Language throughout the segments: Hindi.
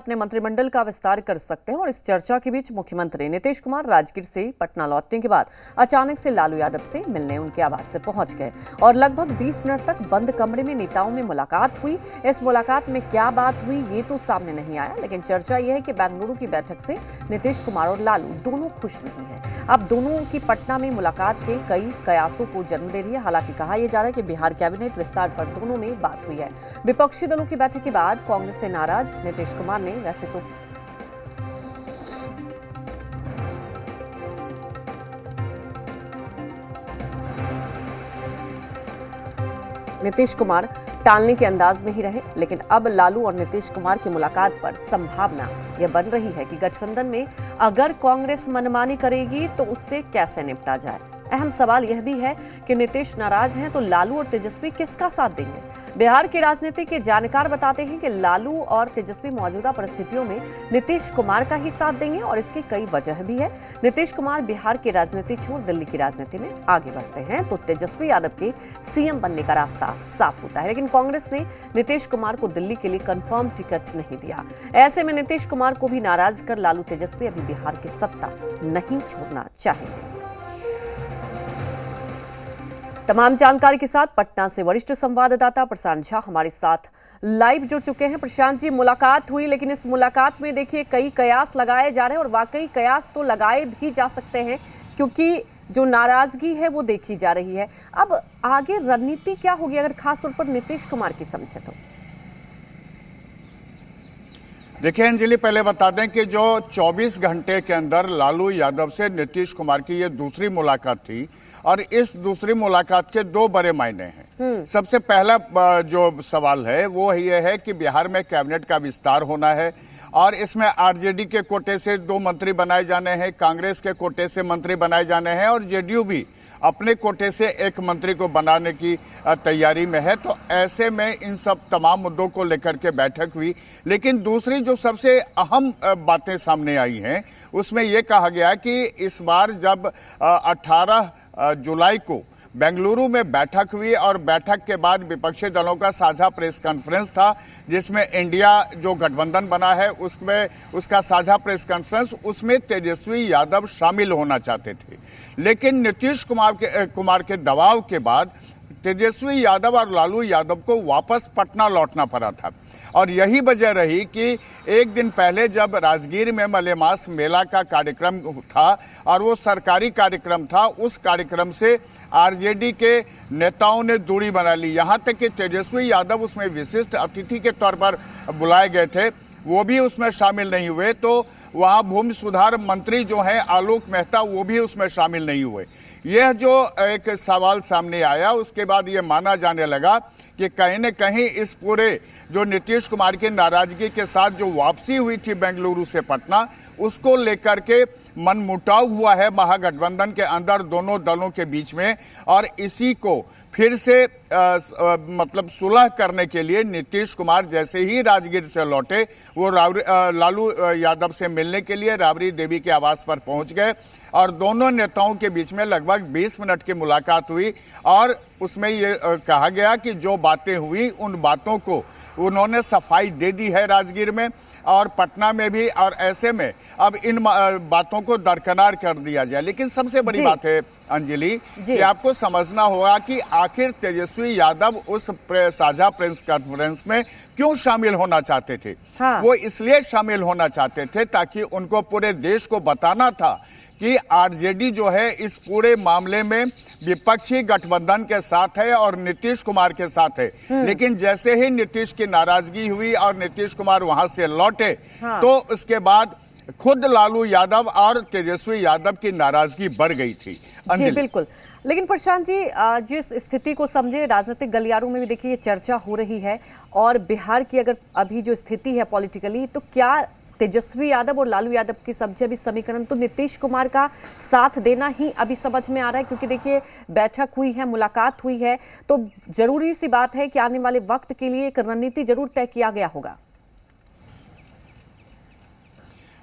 अपने मंत्रिमंडल का विस्तार कर सकते हैं। और इस चर्चा के बीच मुख्यमंत्री नीतीश कुमार राजगीर से पटना लौटने के बाद अचानक से लालू यादव से मिलने उनके आवास से पहुंच गए और लगभग 20 मिनट तक बंद कमरे में नेताओं में मुलाकात हुई। इस मुलाकात में क्या बात हुई ये तो सामने नहीं आया, लेकिन चर्चा यह है कि बेंगलुरु की बैठक से नीतीश कुमार और लालू दोनों खुश नहीं है। अब दोनों की पटना में मुलाकात के कई कयासों को जन्म दे रही है। हालांकि कहा यह जा रहा है कि बिहार कैबिनेट विस्तार पर दोनों में बात हुई है। विपक्षी दलों की बैठक के बाद कांग्रेस से नाराज नीतीश कुमार ने वैसे तो नीतीश कुमार टालने के अंदाज में ही रहे, लेकिन अब लालू और नीतीश कुमार की मुलाकात पर संभावना यह बन रही है कि गठबंधन में अगर कांग्रेस मनमानी करेगी तो उससे कैसे निपटा जाए। अहम सवाल यह भी है कि नीतीश नाराज हैं तो लालू और तेजस्वी किसका साथ देंगे। बिहार की राजनीति के जानकार बताते हैं कि लालू और तेजस्वी मौजूदा परिस्थितियों में नीतीश कुमार का ही साथ देंगे और इसकी कई वजह भी है। नीतीश कुमार बिहार की राजनीति छोड़ दिल्ली की राजनीति में आगे बढ़ते हैं तो तेजस्वी यादव के सीएम बनने का रास्ता साफ होता है, लेकिन कांग्रेस ने नीतीश कुमार को दिल्ली के लिए कंफर्म टिकट नहीं दिया। ऐसे में नीतीश कुमार को भी नाराज कर लालू तेजस्वी अभी बिहार की सत्ता नहीं छोड़ना चाहेंगे। तमाम जानकारी के साथ पटना से वरिष्ठ संवाददाता प्रशांत झा हमारे साथ लाइव जुड़ चुके हैं। प्रशांत जी, मुलाकात हुई, लेकिन इस मुलाकात में देखिए कई कयास लगाए जा रहे हैं और वाकई कयास तो लगाए भी जा सकते हैं क्योंकि जो नाराजगी है वो देखी जा रही है। अब आगे रणनीति क्या होगी अगर खासतौर पर नीतीश कुमार की समझे तो? देखिए अंजलि, पहले बता दें कि जो 24 घंटे के अंदर लालू यादव से नीतीश कुमार की ये दूसरी मुलाकात थी और इस दूसरी मुलाकात के दो बड़े मायने हैं। सबसे पहला जो सवाल है वो ये है कि बिहार में कैबिनेट का विस्तार होना है और इसमें आरजेडी के कोटे से 2 मंत्री बनाए जाने हैं, कांग्रेस के कोटे से मंत्री बनाए जाने हैं और जेडीयू भी अपने कोटे से एक मंत्री को बनाने की तैयारी में है। तो ऐसे में इन सब तमाम मुद्दों को लेकर के बैठक हुई, लेकिन दूसरी जो सबसे अहम बातें सामने आई हैं उसमें यह कहा गया कि इस बार जब 18 जुलाई को बेंगलुरु में बैठक हुई और बैठक के बाद विपक्षी दलों का साझा प्रेस कॉन्फ्रेंस था जिसमें इंडिया जो गठबंधन बना है उसमें उसका साझा प्रेस कॉन्फ्रेंस, उसमें तेजस्वी यादव शामिल होना चाहते थे, लेकिन नीतीश कुमार के दबाव के बाद तेजस्वी यादव और लालू यादव को वापस पटना लौटना पड़ा था। और यही वजह रही कि एक दिन पहले जब राजगीर में मलेमास मेला का कार्यक्रम था और वो सरकारी कार्यक्रम था, उस कार्यक्रम से आरजेडी के नेताओं ने दूरी बना ली। यहाँ तक कि तेजस्वी यादव उसमें विशिष्ट अतिथि के तौर पर बुलाए गए थे, वो भी उसमें शामिल नहीं हुए। तो वहाँ भूमि सुधार मंत्री जो हैं आलोक मेहता, वो भी उसमें शामिल नहीं हुए। यह जो एक सवाल सामने आया उसके बाद ये माना जाने लगा कि कहीं न कहीं इस पूरे जो नीतीश कुमार की नाराजगी के साथ जो वापसी हुई थी बेंगलुरु से पटना, उसको लेकर के मनमुटाव हुआ है महागठबंधन के अंदर दोनों दलों के बीच में और इसी को फिर से मतलब सुलह करने के लिए नीतीश कुमार जैसे ही राजगीर से लौटे वो लालू यादव से मिलने के लिए राबड़ी देवी के आवास पर पहुंच गए और दोनों नेताओं के बीच में लगभग 20 मिनट की मुलाकात हुई और उसमें ये कहा गया कि जो बातें हुई उन बातों को उन्होंने सफाई दे दी है राजगीर में और पटना में भी, और ऐसे में अब इन बातों को दरकिनार कर दिया जाए। लेकिन सबसे बड़ी बात है अंजलि कि आपको समझना होगा कि आखिर तेजस्वी यादव उस साझा प्रेस कॉन्फ्रेंस में क्यों शामिल होना चाहते थे। हाँ। वो इसलिए शामिल होना चाहते थे ताकि उनको पूरे देश को बताना था कि आरजेडी जो है इस पूरे मामले में विपक्षी गठबंधन के साथ है और नीतीश कुमार के साथ है। लेकिन जैसे ही नीतीश की नाराजगी हुई और नीतीश कुमार वहां से लौटे, हाँ। तो उसके बाद खुद लालू यादव और तेजस्वी यादव की नाराजगी बढ़ गई थी। जी बिल्कुल, लेकिन प्रशांत जी जिस स्थिति को समझे राजनीतिक गलियारों में भी देखिए चर्चा हो रही है और बिहार की अगर अभी जो स्थिति है पॉलिटिकली, तो क्या तेजस्वी यादव और लालू यादव की समझे अभी समीकरण तो नीतीश कुमार का साथ देना ही अभी समझ में आ रहा है, क्योंकि देखिए बैठक हुई है, मुलाकात हुई है, तो जरूरी सी बात है कि आने वाले वक्त के लिए एक रणनीति जरूर तय किया गया होगा।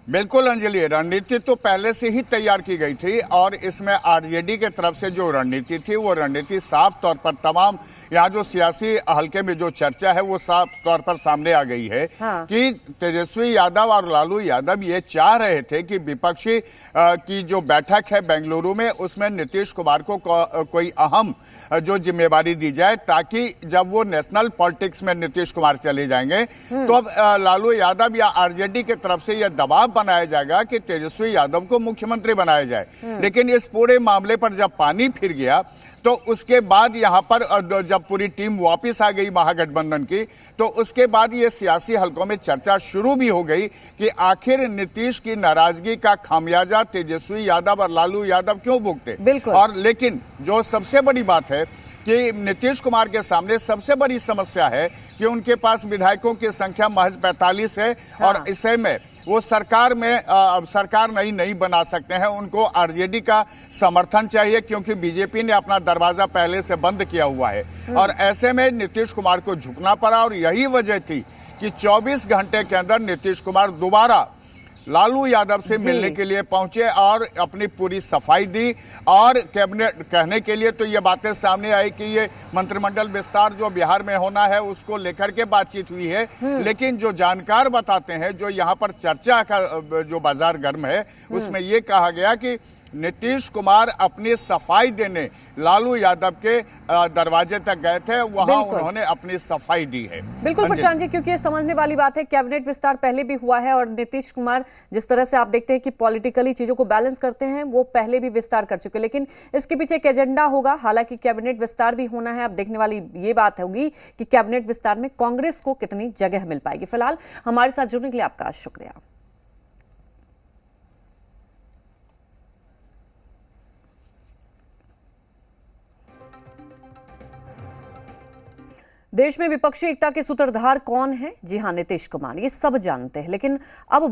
बिल्कुल अंजलि, रणनीति तो पहले से ही तैयार की गई थी और इसमें आरजेडी के तरफ से जो रणनीति थी वो रणनीति साफ तौर पर तमाम यहाँ जो सियासी हलके में जो चर्चा है वो साफ तौर पर सामने आ गई है। हाँ। कि तेजस्वी यादव और लालू यादव ये चाह रहे थे कि विपक्षी की जो बैठक है बेंगलुरु में उसमें नीतीश कुमार को कोई अहम जो जिम्मेवारी दी जाए, ताकि जब वो नेशनल पॉलिटिक्स में नीतीश कुमार चले जाएंगे तो अब लालू यादव या आरजेडी के तरफ से यह दबाव बनाया जाएगा कि तेजस्वी यादव को मुख्यमंत्री बनाया जाए। लेकिन इस पूरे मामले पर जब पानी फिर गया तो उसके बाद यहां पर जब पूरी टीम वापस आ गई महागठबंधन की, तो उसके बाद ये सियासी हलकों में चर्चा शुरू भी हो गई कि आखिर नीतीश की नाराजगी का खामियाजा तेजस्वी यादव और लालू यादव क्यों भुगते। और लेकिन जो सबसे बड़ी बात है कि नीतीश कुमार के सामने सबसे बड़ी समस्या है कि उनके पास विधायकों की संख्या महज 45 है। हाँ। और इसे में वो सरकार में सरकार नहीं बना सकते हैं, उनको आरजेडी का समर्थन चाहिए क्योंकि बीजेपी ने अपना दरवाजा पहले से बंद किया हुआ है। और ऐसे में नीतीश कुमार को झुकना पड़ा और यही वजह थी कि 24 घंटे के अंदर नीतीश कुमार दोबारा लालू यादव से मिलने के लिए पहुंचे और अपनी पूरी सफाई दी। और कैबिनेट कहने के लिए तो ये बातें सामने आई कि ये मंत्रिमंडल विस्तार जो बिहार में होना है उसको लेकर के बातचीत हुई है। लेकिन जो जानकार बताते हैं, जो यहाँ पर चर्चा का जो बाजार गर्म है, उसमें ये कहा गया कि नीतीश कुमार अपनी सफाई देने लालू यादव के दरवाजे तक गए थे, वहां उन्होंने अपनी सफाई दी है। बिल्कुल प्रशांत जी, क्योंकि ये समझने वाली बात है, कैबिनेट विस्तार पहले भी हुआ है और नीतीश कुमार जिस तरह से आप देखते हैं कि पॉलिटिकली चीजों को बैलेंस करते हैं, वो पहले भी विस्तार कर चुके, लेकिन इसके पीछे एक एजेंडा होगा। हालांकि कैबिनेट विस्तार भी होना है, अब देखने वाली ये बात होगी कि कैबिनेट विस्तार में कांग्रेस को कितनी जगह मिल पाएगी। फिलहाल हमारे साथ जुड़ने के लिए आपका शुक्रिया। देश में विपक्षी एकता के सूत्रधार कौन है? जी हां, नीतीश कुमार, ये सब जानते हैं, लेकिन अब